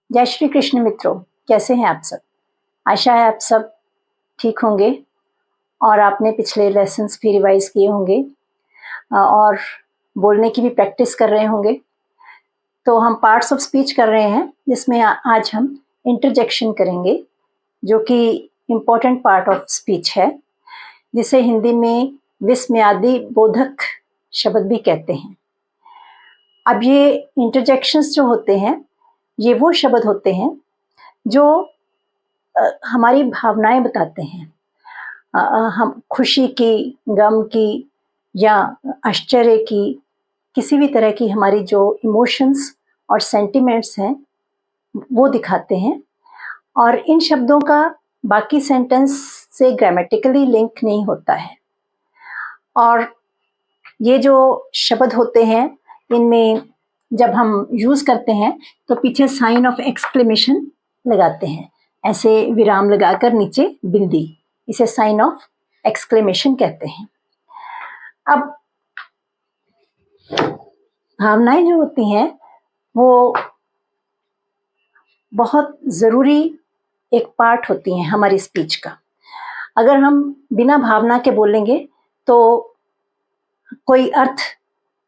जय श्री कृष्ण मित्रों, कैसे हैं आप सब। आशा है आप सब ठीक होंगे और आपने पिछले लेसन्स भी रिवाइज किए होंगे और बोलने की भी प्रैक्टिस कर रहे होंगे। तो हम पार्ट्स ऑफ स्पीच कर रहे हैं जिसमें आज हम इंटरजेक्शन करेंगे, जो कि इम्पोर्टेंट पार्ट ऑफ स्पीच है, जिसे हिंदी में विस्मयादि बोधक शब्द भी कहते हैं। अब ये इंटरजेक्शंस जो होते हैं, ये वो शब्द होते हैं जो हमारी भावनाएं बताते हैं। हम खुशी की, गम की या आश्चर्य की, किसी भी तरह की हमारी जो इमोशंस और सेंटिमेंट्स हैं वो दिखाते हैं। और इन शब्दों का बाकी सेंटेंस से ग्रामेटिकली लिंक नहीं होता है। और ये जो शब्द होते हैं, इनमें जब हम यूज़ करते हैं तो पीछे साइन ऑफ एक्सक्लेमेशन लगाते हैं, ऐसे विराम लगाकर नीचे बिंदी, इसे साइन ऑफ एक्सक्लेमेशन कहते हैं। अब भावनाएं जो होती हैं वो बहुत ज़रूरी एक पार्ट होती हैं हमारी स्पीच का। अगर हम बिना भावना के बोलेंगे तो कोई अर्थ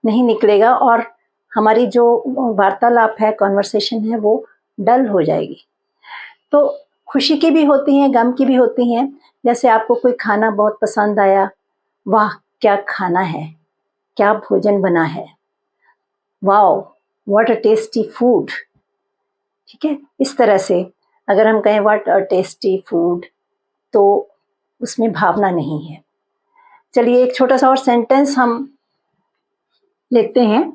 नहीं निकलेगा और हमारी जो वार्तालाप है, कॉन्वर्सेशन है, वो डल हो जाएगी। तो खुशी की भी होती हैं, गम की भी होती हैं। जैसे आपको कोई खाना बहुत पसंद आया, वाह क्या खाना है, क्या भोजन बना है, wow what a tasty food. ठीक है, इस तरह से अगर हम कहें व्हाट अ टेस्टी फूड, तो उसमें भावना नहीं है। चलिए एक छोटा सा और सेंटेंस हम लेते हैं।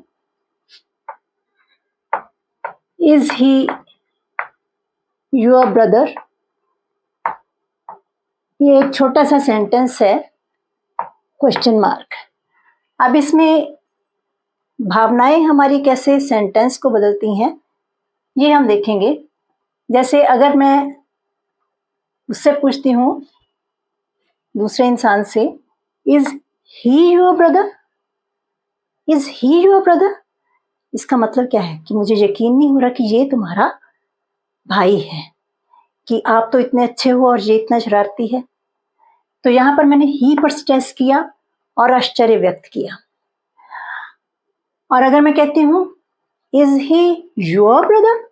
Is he your brother? ये एक छोटा सा सेंटेंस है, क्वेश्चन मार्क। अब इसमें भावनाएं हमारी कैसे सेंटेंस को बदलती हैं ये हम देखेंगे। जैसे अगर मैं उससे पूछती हूँ, दूसरे इंसान से, is he your brother? Is he your brother, इसका मतलब क्या है कि मुझे यकीन नहीं हो रहा कि ये तुम्हारा भाई है, कि आप तो इतने अच्छे हो और ये इतना शरारती है। तो यहां पर मैंने ही पर स्ट्रेस किया और आश्चर्य व्यक्त किया। और अगर मैं कहती हूं is he your brother?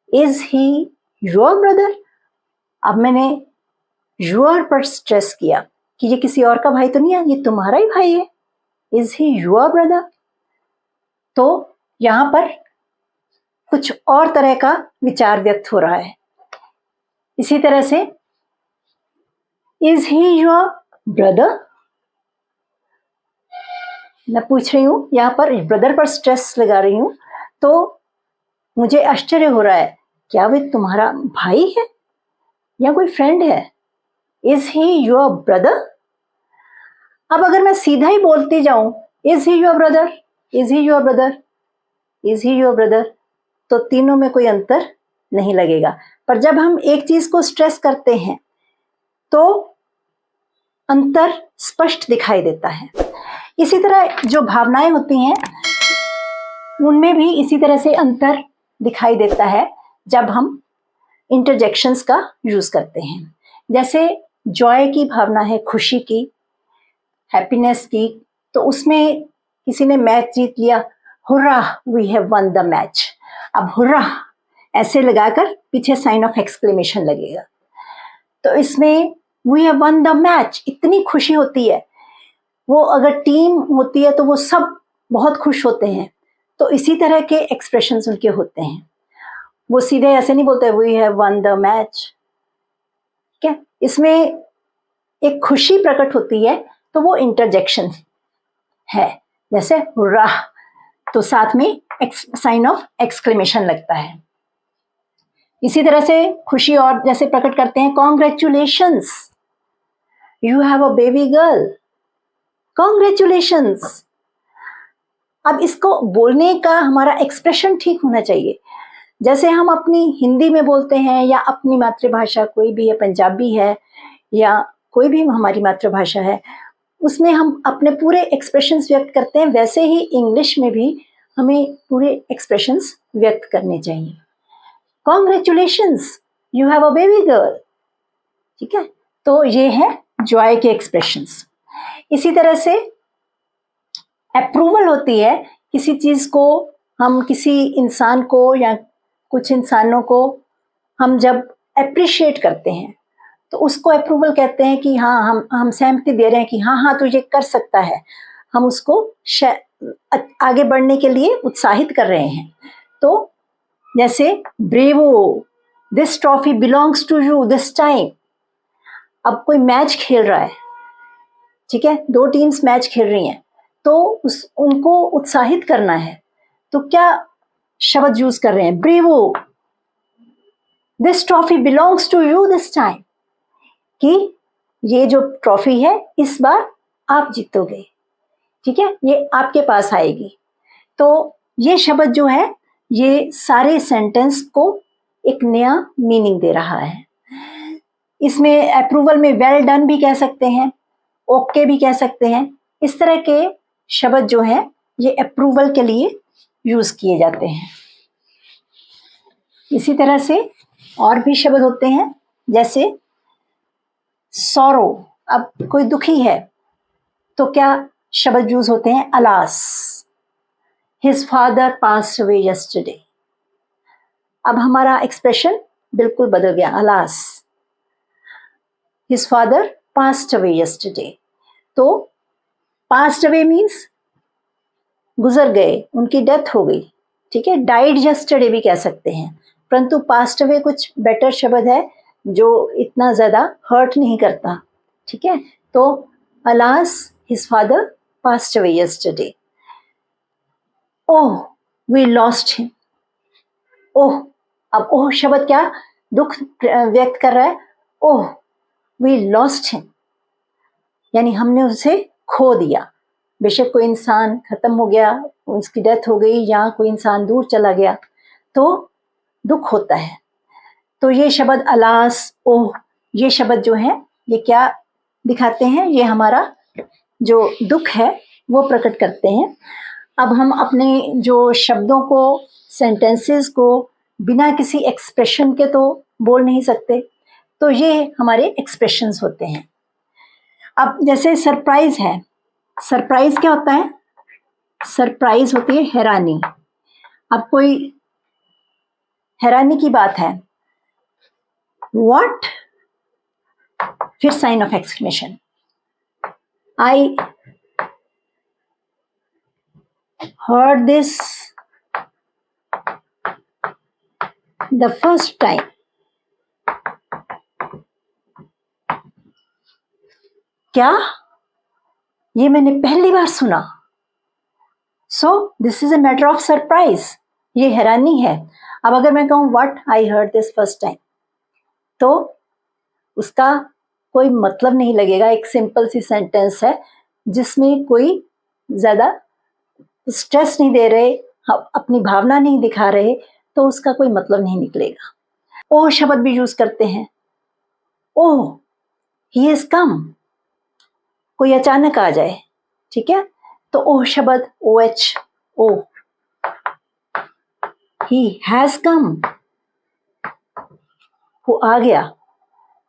Is he your brother, अब मैंने योर पर स्ट्रेस किया कि ये किसी और का भाई तो नहीं है, ये तुम्हारा ही भाई है। इज ही योर ब्रदर, तो यहां पर कुछ और तरह का विचार व्यक्त हो रहा है। इसी तरह से इज ही योर ब्रदर, मैं पूछ रही हूं, यहां पर ब्रदर पर स्ट्रेस लगा रही हूं, तो मुझे आश्चर्य हो रहा है, क्या वे तुम्हारा भाई है या कोई फ्रेंड है? Is he your brother? अब अगर मैं सीधा ही बोलती जाऊं is he your brother, is he your brother, is he your brother, तो तीनों में कोई अंतर नहीं लगेगा। पर जब हम एक चीज को स्ट्रेस करते हैं तो अंतर स्पष्ट दिखाई देता है। इसी तरह जो भावनाएं होती हैं उनमें भी इसी तरह से अंतर दिखाई देता है जब हम इंटरजेक्शंस का यूज करते हैं। जैसे जॉय की भावना है, खुशी की, हैप्पीनेस की, तो उसमें किसी ने मैच जीत लिया, hurrah we have won the match. अब हुर्रा ऐसे लगाकर पीछे साइन ऑफ एक्सक्लेमेशन लगेगा, तो इसमें we have won the match, इतनी खुशी होती है। वो अगर टीम होती है तो वो सब बहुत खुश होते हैं, तो इसी तरह के एक्सप्रेशंस उनके होते हैं। वो सीधे ऐसे नहीं बोलते we have won the match. क्या इसमें एक खुशी प्रकट होती है, तो वो इंटरजेक्शन है। जैसे हुर्रा, तो साथ में साइन ऑफ एक्सक्लेमेशन लगता है। इसी तरह से खुशी और जैसे प्रकट करते हैं, congratulations, you have a baby girl, congratulations. अब इसको बोलने का हमारा एक्सप्रेशन ठीक होना चाहिए। जैसे हम अपनी हिंदी में बोलते हैं या अपनी मातृभाषा कोई भी है, पंजाबी है या कोई भी हमारी मातृभाषा है, उसमें हम अपने पूरे एक्सप्रेशंस व्यक्त करते हैं, वैसे ही इंग्लिश में भी हमें पूरे एक्सप्रेशंस व्यक्त करने चाहिए। Congratulations, you have a baby girl, ठीक है। तो ये है जॉय के एक्सप्रेशंस। इसी तरह से अप्रूवल होती है, किसी चीज को हम किसी इंसान को या कुछ इंसानों को हम जब अप्रिशिएट करते हैं तो उसको अप्रूवल कहते हैं कि हाँ हम सहमति दे रहे हैं कि हाँ हाँ तो ये कर सकता है, हम उसको आगे बढ़ने के लिए उत्साहित कर रहे हैं। तो जैसे bravo, this trophy belongs to you this time. अब कोई मैच खेल रहा है, ठीक है, दो टीम्स मैच खेल रही हैं, तो उनको उत्साहित करना है, तो क्या शब्द यूज कर रहे हैं? Bravo, this trophy belongs to you this time, कि ये जो ट्रॉफी है इस बार आप जीतोगे, ठीक है, ये आपके पास आएगी। तो ये शब्द जो है ये सारे सेंटेंस को एक नया मीनिंग दे रहा है। इसमें अप्रूवल में वेल डन भी कह सकते हैं, ओके भी कह सकते हैं। इस तरह के शब्द जो है ये अप्रूवल के लिए यूज किए जाते हैं। इसी तरह से और भी शब्द होते हैं, जैसे सॉरो, अब कोई दुखी है तो क्या शब्द यूज होते हैं? Alas, his father passed away yesterday. अब हमारा एक्सप्रेशन बिल्कुल बदल गया, alas, his father passed away yesterday. तो पास्ड अवे मीन्स गुजर गए, उनकी डेथ हो गई, ठीक है। डाइड यस्टरडे भी कह सकते हैं, परंतु पास्ट अवे कुछ बेटर शब्द है जो इतना ज्यादा हर्ट नहीं करता, ठीक है। तो alas, his father passed away yesterday. Oh, we lost him. Oh, अब ओह शब्द क्या दुख व्यक्त कर रहा है? ओह, वी लॉस्ट हिम, यानी हमने उसे खो दिया। बेशक कोई इंसान खत्म हो गया, उसकी डेथ हो गई, या कोई इंसान दूर चला गया, तो दुख होता है। तो ये शब्द अलास, ओह, ये शब्द जो है ये क्या दिखाते हैं? ये हमारा जो दुख है वो प्रकट करते हैं। अब हम अपने जो शब्दों को, सेंटेंसेस को बिना किसी एक्सप्रेशन के तो बोल नहीं सकते, तो ये हमारे एक्सप्रेशंस होते हैं। अब जैसे सरप्राइज है, सरप्राइज क्या होता है? सरप्राइज होती है हैरानी। अब कोई हैरानी की बात है, व्हाट, फिर sign of exclamation. I heard this the first time. क्या? ये मैंने पहली बार सुना। So this is a matter of surprise, ये हैरानी है। अब अगर मैं कहूं what I heard this first time, तो उसका कोई मतलब नहीं लगेगा। एक सिंपल सी सेंटेंस है जिसमें कोई ज्यादा स्ट्रेस नहीं दे रहे, अपनी भावना नहीं दिखा रहे, तो उसका कोई मतलब नहीं निकलेगा। ओह शब्द भी यूज करते हैं, ओह ही इज कम, कोई अचानक आ जाए, ठीक है, तो ओह शब्द O H, O, he has come, वो आ गया,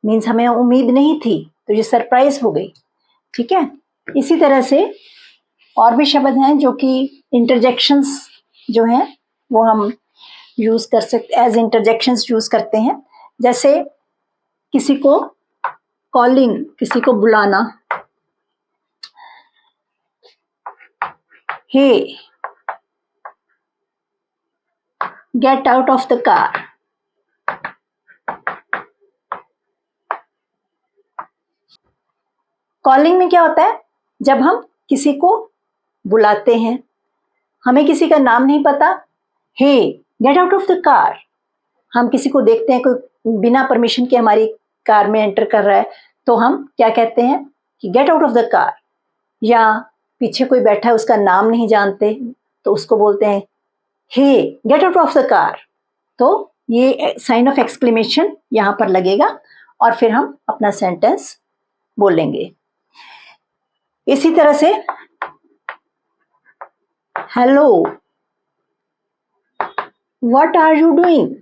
मीन्स हमें उम्मीद नहीं थी, तो ये सरप्राइज हो गई, ठीक है। इसी तरह से और भी शब्द हैं जो कि इंटरजेक्शंस जो हैं वो हम यूज कर सकते, एज इंटरजेक्शंस यूज करते हैं। जैसे किसी को कॉलिंग, किसी को बुलाना, hey get out of the car. Calling में क्या होता है? जब हम किसी को बुलाते हैं, हमें किसी का नाम नहीं पता, hey get out of the car. हम किसी को देखते हैं कोई बिना परमिशन के हमारी कार में एंटर कर रहा है, तो हम क्या कहते हैं कि gate out of the car. या पीछे कोई बैठा है उसका नाम नहीं जानते, तो उसको बोलते हैं hey get out of the car. तो ये साइन ऑफ एक्सक्लेमेशन यहां पर लगेगा और फिर हम अपना सेंटेंस बोलेंगे। इसी तरह से hello, what are you doing?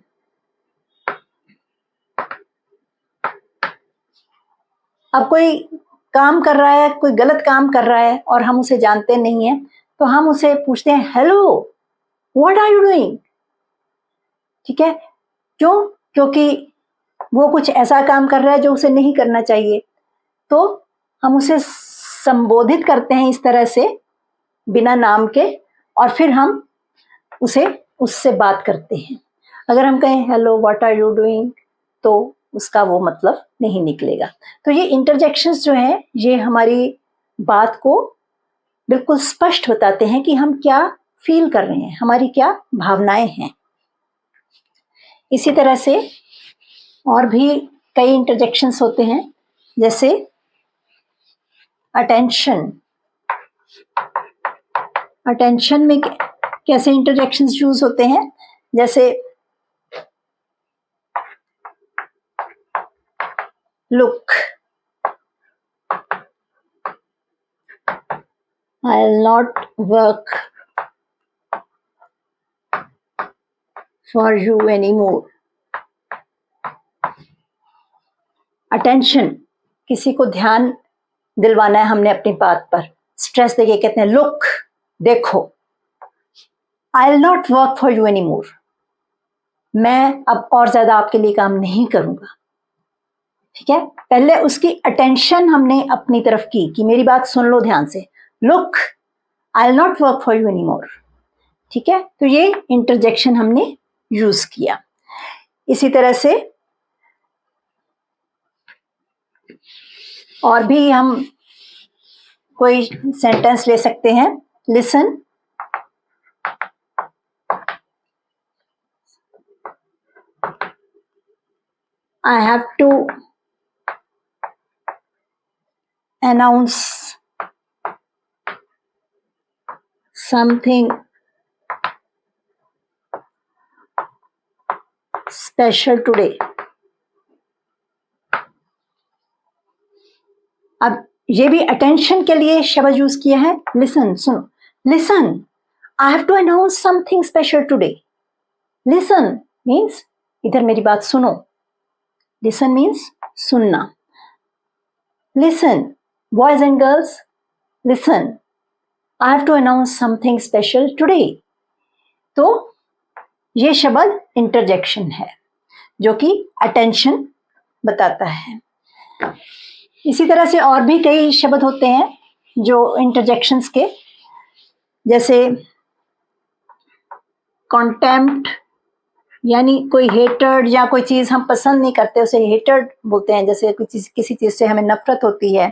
अब कोई काम कर रहा है, कोई गलत काम कर रहा है और हम उसे जानते नहीं हैं, तो हम उसे पूछते हैं hello what are you doing? ठीक है, क्यों? क्योंकि वो कुछ ऐसा काम कर रहा है जो उसे नहीं करना चाहिए, तो हम उसे संबोधित करते हैं इस तरह से बिना नाम के, और फिर हम उसे उससे बात करते हैं। अगर हम कहें hello what are you doing, तो उसका वो मतलब नहीं निकलेगा। तो ये इंटरजेक्शंस जो हैं ये हमारी बात को बिल्कुल स्पष्ट बताते हैं कि हम क्या फील कर रहे हैं, हमारी क्या भावनाएं हैं। इसी तरह से और भी कई इंटरजेक्शंस होते हैं, जैसे अटेंशन। अटेंशन में कैसे इंटरजेक्शंस यूज होते हैं? जैसे look, I'll not work for you anymore. Attention, किसी को ध्यान दिलवाना है हमने अपनी बात पर, स्ट्रेस देके कहते हैं लुक, देखो, I'll not work for you anymore. मैं अब और ज्यादा आपके लिए काम नहीं करूंगा। ठीक है, पहले उसकी अटेंशन हमने अपनी तरफ की कि मेरी बात सुन लो ध्यान से, look I'll not work for you anymore. ठीक है, तो ये इंटरजेक्शन हमने यूज किया। इसी तरह से और भी हम कोई सेंटेंस ले सकते हैं। Listen, I have to announce something special today. अब ये भी अटेंशन के लिए शब्द यूज किया है। लिसन, सुनो, listen, I have to announce something special today. Listen means इधर मेरी बात सुनो, लिसन मीन्स सुनना। Listen boys and girls, listen, I have to announce something special today. तो ये शब्द इंटरजेक्शन है जो कि अटेंशन बताता है। इसी तरह से और भी कई शब्द होते हैं जो इंटरजेक्शंस के, जैसे कॉन्टेम्प्ट, यानी कोई हेटर्ड या कोई चीज हम पसंद नहीं करते उसे हेटर्ड बोलते हैं। जैसे कोई चीज, किसी चीज से हमें नफरत होती है,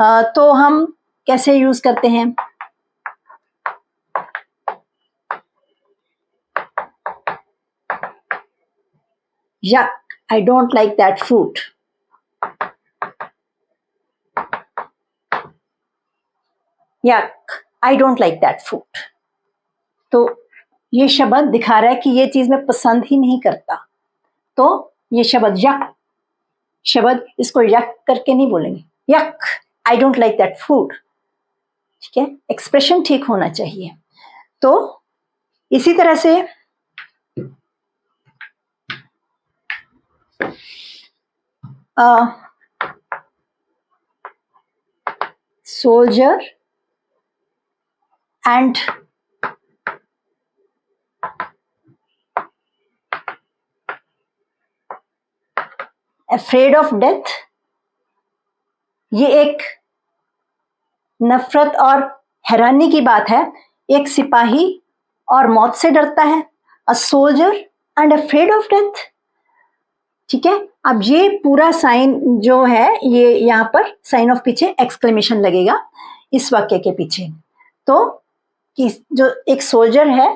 तो हम कैसे यूज करते हैं? Yuck, I don't like that fruit. Yuck, I don't like that fruit. तो ये शब्द दिखा रहा है कि ये चीज मैं पसंद ही नहीं करता। तो ये शब्द यक शब्द, इसको यक करके नहीं बोलेंगे, यक, आई डोंट लाइक दैट फूड। ठीक है, एक्सप्रेशन ठीक होना चाहिए। तो इसी तरह से soldier and afraid of death, ये एक नफरत और हैरानी की बात है। एक सिपाही और मौत से डरता है, a soldier and afraid of death. ठीक है, अब ये पूरा साइन जो है, ये यहाँ पर साइन ऑफ पीछे एक्सक्लेमेशन लगेगा इस वाक्य के पीछे। तो कि जो एक सोल्जर है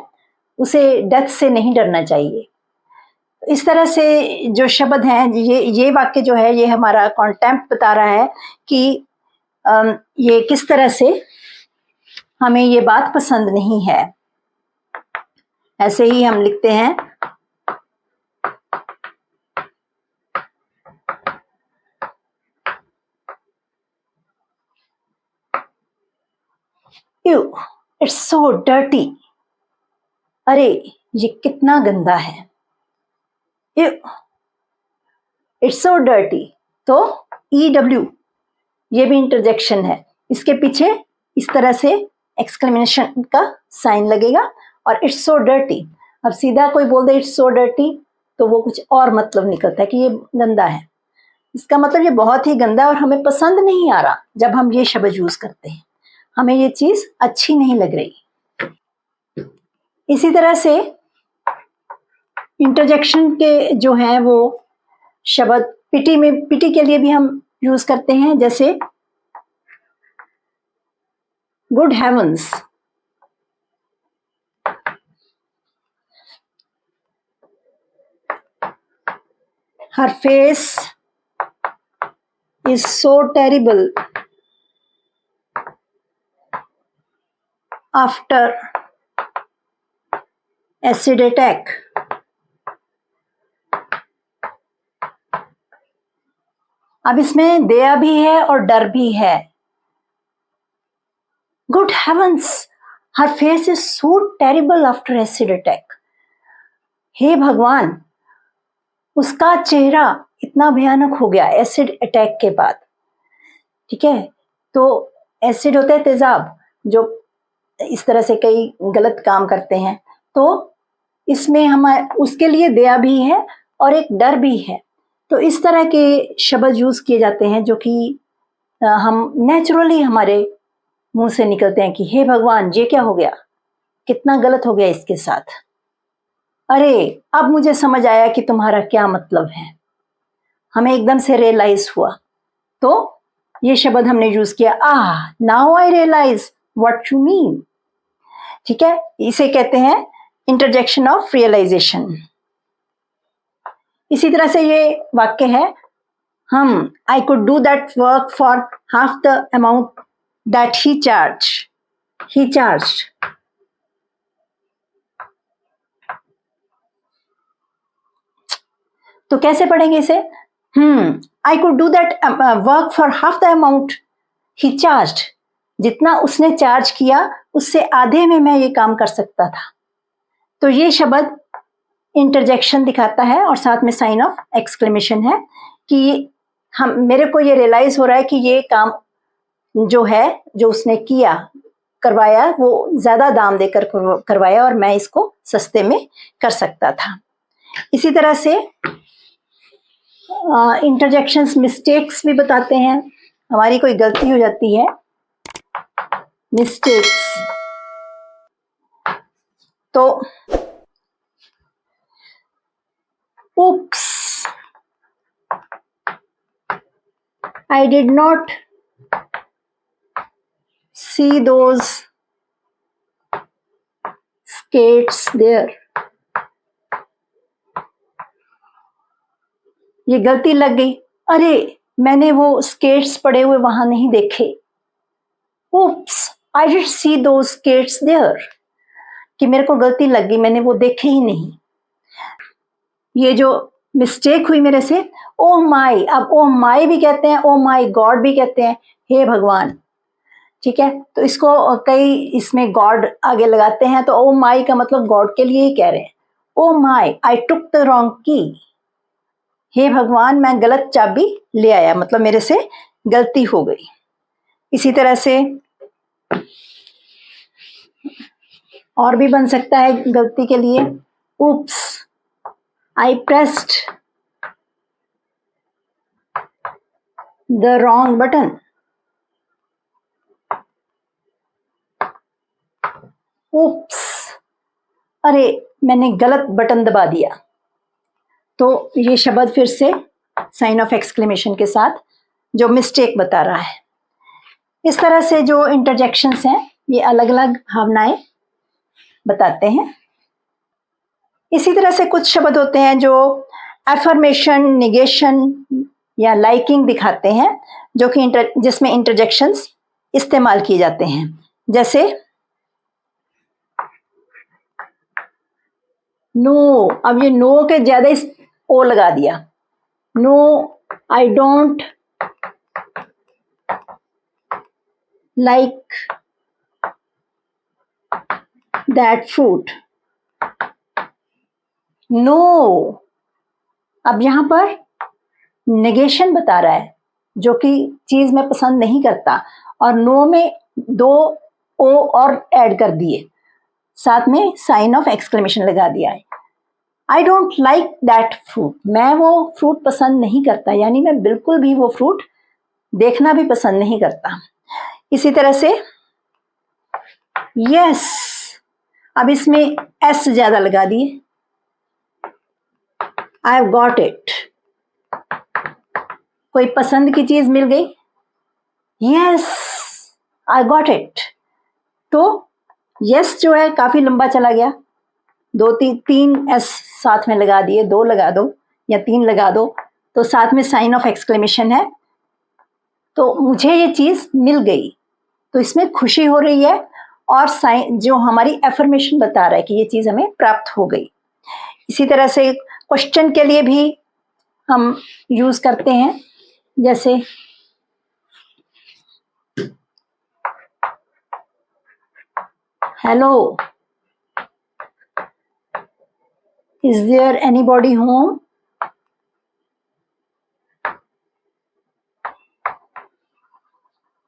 उसे डेथ से नहीं डरना चाहिए। इस तरह से जो शब्द हैं, ये वाक्य जो है ये हमारा कॉन्टेम्प्ट बता रहा है कि ये किस तरह से हमें ये बात पसंद नहीं है। ऐसे ही हम लिखते हैं यू, इट्स सो डर्टी। अरे ये कितना गंदा है, इट्स सो डर्टी। तो EW ये भी इंटरजेक्शन है, इसके पीछे इस तरह से एक्सक्लेमेशन का साइन लगेगा और इट्स सो डर्टी। अब सीधा कोई बोल दे इट्स सो डर्टी तो वो कुछ और मतलब निकलता है कि ये गंदा है। इसका मतलब ये बहुत ही गंदा और हमें पसंद नहीं आ रहा जब हम ये शब्द यूज करते हैं, हमें ये चीज अच्छी नहीं लग रही। इसी तरह से इंटरजेक्शन के जो हैं वो शब्द पिटी के लिए भी हम यूज करते हैं, जैसे good heavens. Her face is so terrible after acid attack. अब इसमें दया भी है और डर भी है। Good heavens, her face is so terrible after acid attack. हे भगवान, उसका चेहरा इतना भयानक हो गया एसिड अटैक के बाद। ठीक है, तो एसिड होता है तेजाब, जो इस तरह से कई गलत काम करते हैं, तो इसमें हम उसके लिए दया भी है और एक डर भी है। तो इस तरह के शब्द यूज किए जाते हैं जो कि हम नेचुरली हमारे मुंह से निकलते हैं कि हे भगवान, ये क्या हो गया, कितना गलत हो गया इसके साथ। अरे अब मुझे समझ आया कि तुम्हारा क्या मतलब है, हमें एकदम से रियलाइज हुआ, तो ये शब्द हमने यूज किया, now I realise what you mean. ठीक है, इसे कहते हैं इंटरजेक्शन ऑफ रियलाइजेशन। इसी तरह से ये वाक्य है, I could do that work for half the amount that he charge. तो कैसे पढ़ेंगे इसे? I could do that work for half the amount he charged. जितना उसने चार्ज किया उससे आधे में मैं ये काम कर सकता था। तो ये शब्द इंटरजेक्शन दिखाता है और साथ में साइन ऑफ एक्सक्लेमेशन है कि मेरे को ये रियलाइज हो रहा है कि ये काम जो है, जो उसने किया, करवाया, वो ज्यादा दाम देकर करवाया और मैं इसको सस्ते में कर सकता था। इसी तरह से इंटरजेक्शंस मिस्टेक्स भी बताते हैं। हमारी कोई गलती हो जाती है, मिस्टेक्स, तो oops, I did not see those skates there. ये गलती लग गई, अरे मैंने वो स्केट्स पड़े हुए वहां नहीं देखे। oops, I did see those skates there, कि मेरे को गलती लग गई, मैंने वो देखे ही नहीं। ये जो मिस्टेक हुई मेरे से, ओ माई, अब ओ माई भी कहते हैं, ओ माई गॉड भी कहते हैं, हे भगवान। ठीक है, तो इसको कई इसमें गॉड आगे लगाते हैं, तो ओ माई का मतलब गॉड के लिए ही कह रहे हैं। ओ माई, आई टुक द रॉन्ग की, हे भगवान मैं गलत चाबी ले आया, मतलब मेरे से गलती हो गई। इसी तरह से और भी बन सकता है गलती के लिए, oops, I pressed the wrong button. oops, अरे मैंने गलत बटन दबा दिया। तो ये शब्द फिर से साइन ऑफ एक्सक्लेमेशन के साथ जो मिस्टेक बता रहा है। इस तरह से जो इंटरजेक्शंस हैं ये अलग अलग भावनाएं बताते हैं। इसी तरह से कुछ शब्द होते हैं जो एफर्मेशन, निगेशन या लाइकिंग दिखाते हैं, जो कि जिसमें इंटरजेक्शंस इस्तेमाल किए जाते हैं। जैसे नो, अब ये नो के ज्यादा ओ लगा दिया, no I don't like that fruit. No. अब यहाँ पर नेगेशन बता रहा है, जो कि चीज मैं पसंद नहीं करता, और नो में 2 ओ और ऐड कर दिए, साथ में साइन ऑफ एक्सक्लेमेशन लगा दिया है। आई डोंट लाइक दैट फ्रूट, मैं वो फ्रूट पसंद नहीं करता, यानी मैं बिल्कुल भी वो फ्रूट देखना भी पसंद नहीं करता। इसी तरह से यस, अब इसमें एस ज्यादा लगा दिए, आई हैव गॉट इट, कोई पसंद की चीज मिल गई, यस आई गॉट इट। तो यस जो है काफी लंबा चला गया, 2-3 एस साथ में लगा दिए, 2 लगा दो या 3 लगा दो, तो साथ में साइन ऑफ एक्सक्लेमेशन है, तो मुझे ये चीज मिल गई, तो इसमें खुशी हो रही है, और साइन जो हमारी एफर्मेशन बता रहा है कि ये चीज हमें प्राप्त हो गई। इसी तरह से क्वेश्चन के लिए भी हम यूज करते हैं, जैसे hello, is there anybody home?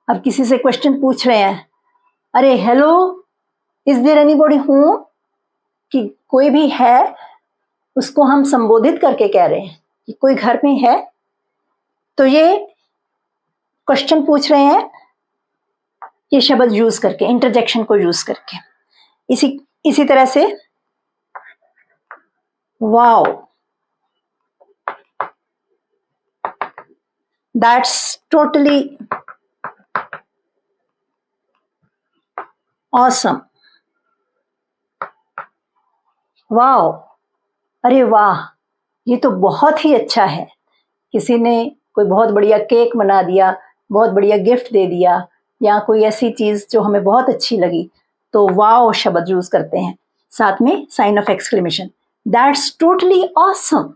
अब किसी से क्वेश्चन पूछ रहे हैं, अरे hello, is there anybody home, कि कोई भी है, उसको हम संबोधित करके कह रहे हैं कि कोई घर में है, तो ये क्वेश्चन पूछ रहे हैं ये शब्द यूज करके, इंटरजेक्शन को यूज करके। इसी तरह से wow, that's totally awesome, wow, अरे वाह, ये तो बहुत ही अच्छा है। किसी ने कोई बहुत बढ़िया केक बना दिया, बहुत बढ़िया गिफ्ट दे दिया, या कोई ऐसी चीज जो हमें बहुत अच्छी लगी, तो वाओ शब्द यूज करते हैं, साथ में sign of exclamation, that's totally awesome.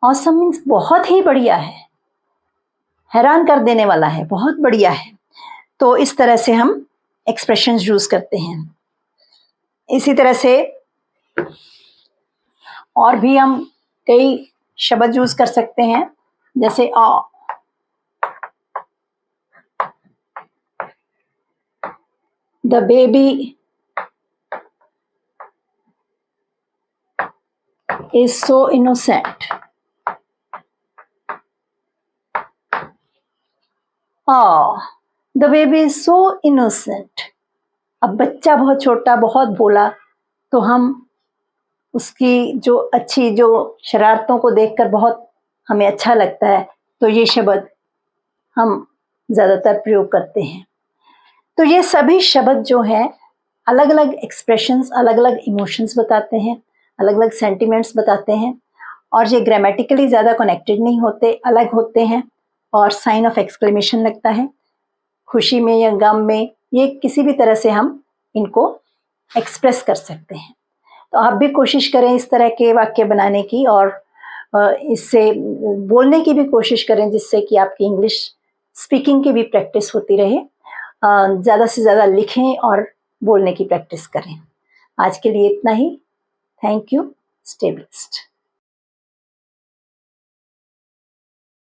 Awesome means बहुत ही बढ़िया है, हैरान कर देने वाला है, बहुत बढ़िया है। तो इस तरह से हम एक्सप्रेशंस यूज करते हैं। इसी तरह से और भी हम कई शब्द यूज कर सकते हैं, जैसे the baby is so innocent, the baby is so innocent. अब बच्चा बहुत छोटा, बहुत भोला, तो हम उसकी जो अच्छी जो शरारतों को देखकर बहुत हमें अच्छा लगता है, तो ये शब्द हम ज्यादातर प्रयोग करते हैं। तो ये सभी शब्द जो हैं अलग अलग एक्सप्रेशंस, अलग अलग इमोशंस बताते हैं, अलग अलग सेंटिमेंट्स बताते हैं, और ये ग्रामेटिकली ज़्यादा कनेक्टेड नहीं होते, अलग होते हैं, और साइन ऑफ एक्सक्लेमेशन लगता है। खुशी में या गम में, ये किसी भी तरह से हम इनको एक्सप्रेस कर सकते हैं। तो आप भी कोशिश करें इस तरह के वाक्य बनाने की, और इससे बोलने की भी कोशिश करें, जिससे कि आपकी इंग्लिश स्पीकिंग की भी प्रैक्टिस होती रहे। ज़्यादा से ज़्यादा लिखें और बोलने की प्रैक्टिस करें। आज के लिए इतना ही। Thank you. Stay blessed.